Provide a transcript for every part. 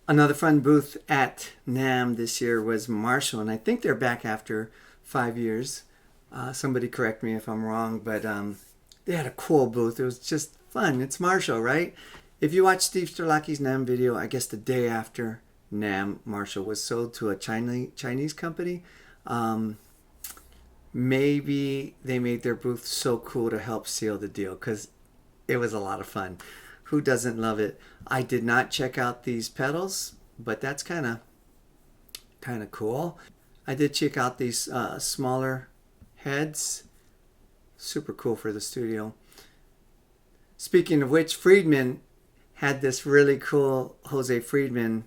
Another fun booth at NAMM this year was Marshall, and I think they're back after 5 years. Somebody correct me if I'm wrong, but they had a cool booth. It was just fun. It's Marshall, right? If you watch Steve Sterlacci's NAMM video, I guess the day after NAMM, Marshall was sold to a Chinese company. Maybe they made their booth so cool to help seal the deal, because it was a lot of fun. Who doesn't love it? I did not check out these pedals, but that's kind of cool. I did check out these smaller heads. Super cool for the studio. Speaking of which, Friedman had this really cool Jose Friedman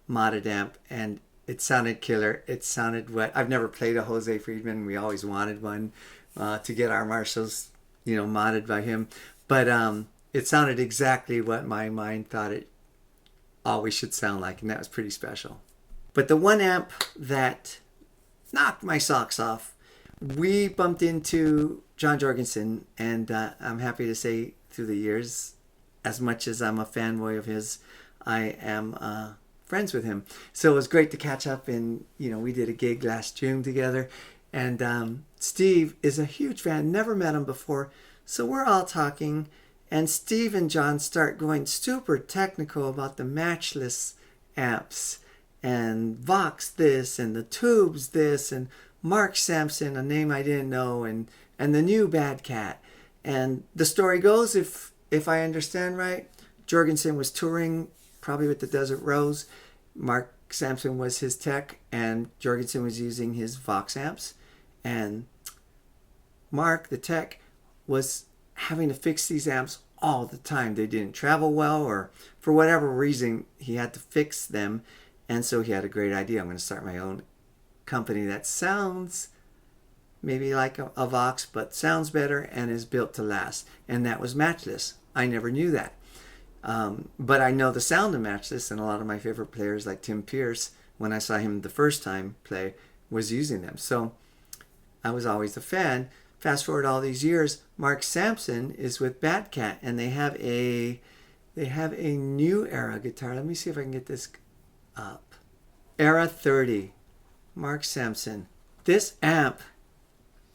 modded amp, and it sounded killer. It sounded wet. I've never played a Jose Friedman. We always wanted one to get our Marshalls, modded by him. But it sounded exactly what my mind thought it always should sound like, and that was pretty special. But the one amp that knocked my socks off, we bumped into John Jorgensen, and I'm happy to say through the years, as much as I'm a fanboy of his, I am friends with him. So it was great to catch up, and we did a gig last June together, and Steve is a huge fan, never met him before, so we're all talking. And Steve and John start going super technical about the Matchless amps and Vox this and the tubes this and Mark Sampson, a name I didn't know, and the new Bad Cat. And the story goes, if I understand right, Jorgensen was touring probably with the Desert Rose. Mark Sampson was his tech, and Jorgensen was using his Vox amps. And Mark, the tech, was having to fix these amps all the time. They didn't travel well, or for whatever reason he had to fix them, and so he had a great idea. I'm going to start my own company that sounds maybe like a Vox, but sounds better and is built to last, and that was Matchless. I never knew that, but I know the sound of Matchless, and a lot of my favorite players like Tim Pierce, when I saw him the first time play, was using them, so I was always a fan. Fast forward all these years, Mark Sampson is with Bad Cat, and they have a new era guitar. Let me see if I can get this up. Era 30, Mark Sampson. This amp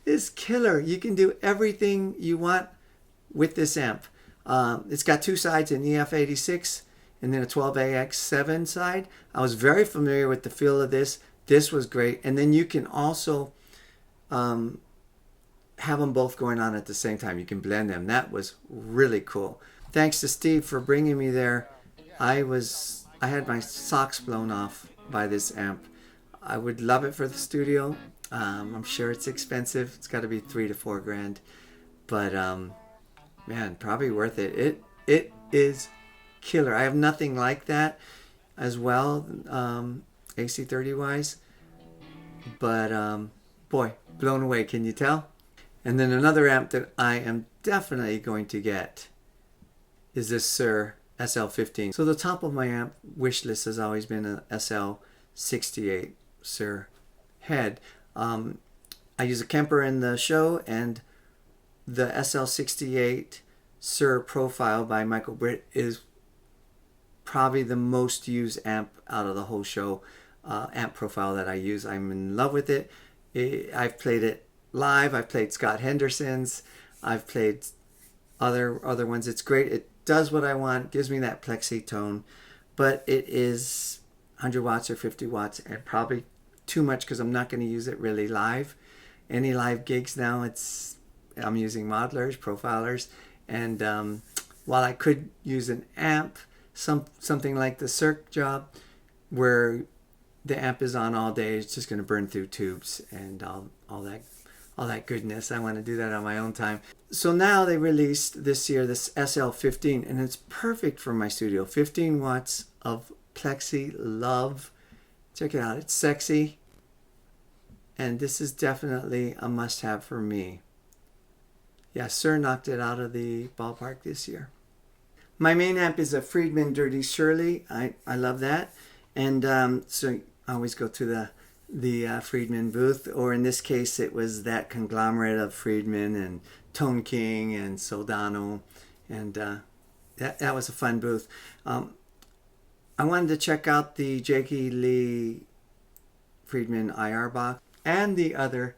is killer. You can do everything you want with this amp. It's got two sides, an EF86 and then a 12AX7 side. I was very familiar with the feel of this. This was great. And then you can also have them both going on at the same time. You can blend them. That was really cool. Thanks to Steve for bringing me there. I had my socks blown off by this amp. I would love it for the studio. I'm sure it's expensive. It's got to be $3 to $4 grand, but man, probably worth it. It is killer. I have nothing like that as well, AC30 wise, but boy, blown away. Can you tell? And then another amp that I am definitely going to get is this Suhr SL15. So the top of my amp wish list has always been an SL68 Suhr head. I use a Kemper in the show, and the SL68 Suhr profile by Michael Britt is probably the most used amp out of the whole show. Amp profile that I use. I'm in love with it. I've played it live. I've played Scott Henderson's. I've played other ones. It's great. It does what I want. Gives me that plexi tone, but it is 100 watts or 50 watts, and probably too much because I'm not going to use it really live. Any live gigs now, I'm using modelers, profilers, and while I could use an amp, something like the Cirque job, where the amp is on all day, it's just going to burn through tubes and all that goodness. I want to do that on my own time. So now they released this year this SL15, and it's perfect for my studio. 15 watts of plexi love. Check it out. It's sexy, and this is definitely a must-have for me. Yeah, Suhr knocked it out of the ballpark this year. My main amp is a Friedman Dirty Shirley. I love that, and so I always go to the Friedman booth, or in this case it was that conglomerate of Friedman and Tone King and Soldano, and that was a fun booth. I wanted to check out the Jakey Lee Friedman IR box and the other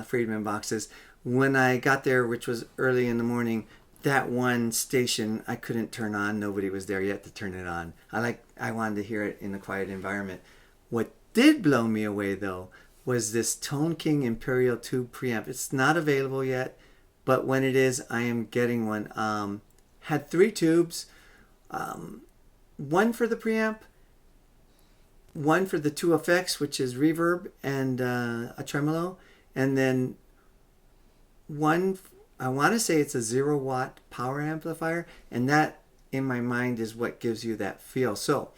Friedman boxes. When I got there, which was early in the morning, that one station I couldn't turn on. Nobody was there yet to turn it on. I wanted to hear it in a quiet environment. What did blow me away though was this Tone King Imperial tube preamp. It's not available yet, but when it is, I am getting one. Had 3 tubes, one for the preamp, one for the 2 effects, which is reverb and a tremolo, and then one, I want to say it's a 0-watt power amplifier, and that in my mind is what gives you that feel. So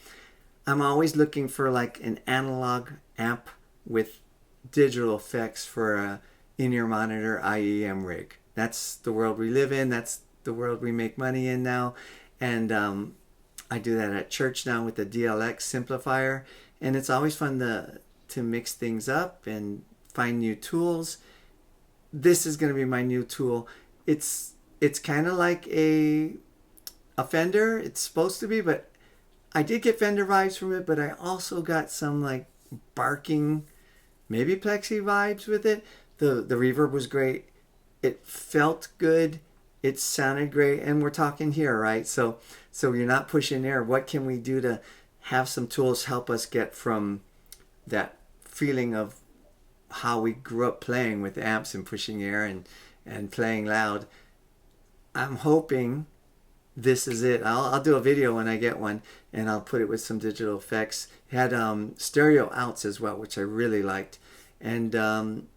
I'm always looking for like an analog amp with digital effects for a in-ear monitor IEM rig. That's the world we live in. That's the world we make money in now. And I do that at church now with the DLX simplifier. And it's always fun to mix things up and find new tools. This is going to be my new tool. It's kind of like a Fender. It's supposed to be, but I did get Fender vibes from it, but I also got some like barking, maybe Plexi vibes with it. The reverb was great. It felt good. It sounded great. And we're talking here, right? So you're not pushing air. What can we do to have some tools help us get from that feeling of how we grew up playing with amps and pushing air and playing loud? I'm hoping this is it. I'll do a video when I get one, and I'll put it with some digital effects. It had stereo outs as well, which I really liked. And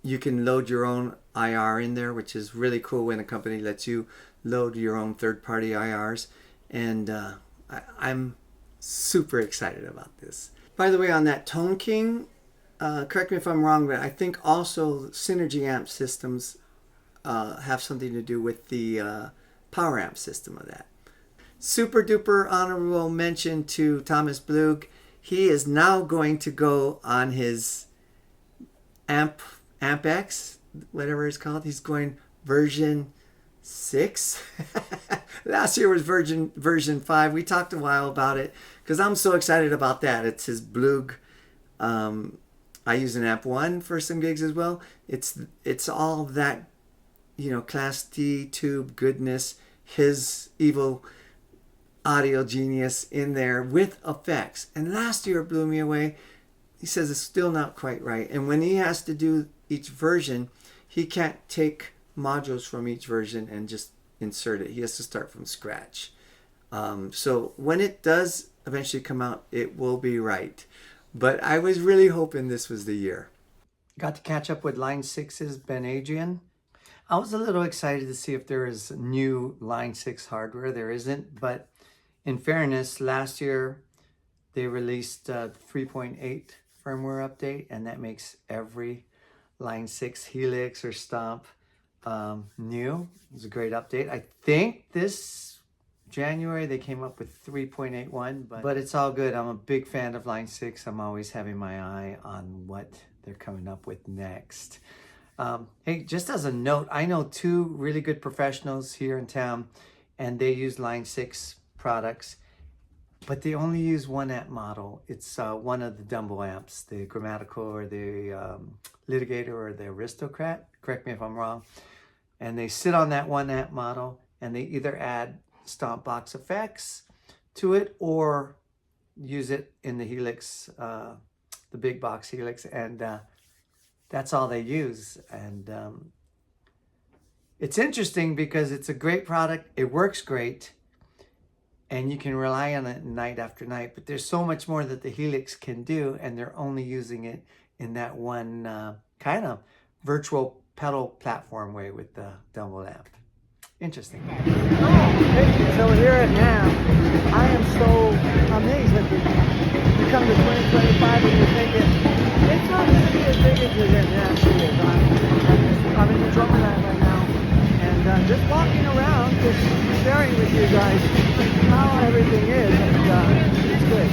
you can load your own IR in there, which is really cool when a company lets you load your own third-party IRs. And I'm super excited about this. By the way, on that Tone King, correct me if I'm wrong, but I think also Synergy amp systems have something to do with the power amp system of that. Super duper honorable mention to Thomas Blug. He is now going to go on his Amp X, whatever it's called. He's going version 6. Last year was version 5. We talked a while about it because I'm so excited about that. It's his Blug. I use an Amp 1 for some gigs as well. It's all that, Class D tube goodness, his evil audio genius in there with effects. And last year it blew me away. He says it's still not quite right. And when he has to do each version, he can't take modules from each version and just insert it. He has to start from scratch. So when it does eventually come out, it will be right. But I was really hoping this was the year. Got to catch up with Line 6's Ben Adrian. I was a little excited to see if there is new Line 6 hardware. There isn't, but in fairness, last year they released 3.8 firmware update, and that makes every Line 6 Helix or Stomp new. It was a great update. I think this January they came up with 3.81, but it's all good. I'm a big fan of Line 6. I'm always having my eye on what they're coming up with next. Hey, just as a note, I know 2 really good professionals here in town, and they use Line 6 products, but they only use one amp model. It's one of the Dumble amps, the Grammatical or the Litigator or the Aristocrat. Correct me if I'm wrong. And they sit on that one amp model, and they either add Stomp Box effects to it or use it in the Helix, the big box Helix, and that's all they use. And it's interesting because it's a great product. It works great, and you can rely on it night after night. But there's so much more that the Helix can do, and they're only using it in that one kind of virtual pedal platform way with the Dumble amp. Interesting. So we're here at NAMM. I am so amazed at this. You come to 2025 and you think it's not going to be as big as it actually is. I'm in the drummer lab right now, and just walking around, just sharing with you guys how everything is, and it's good.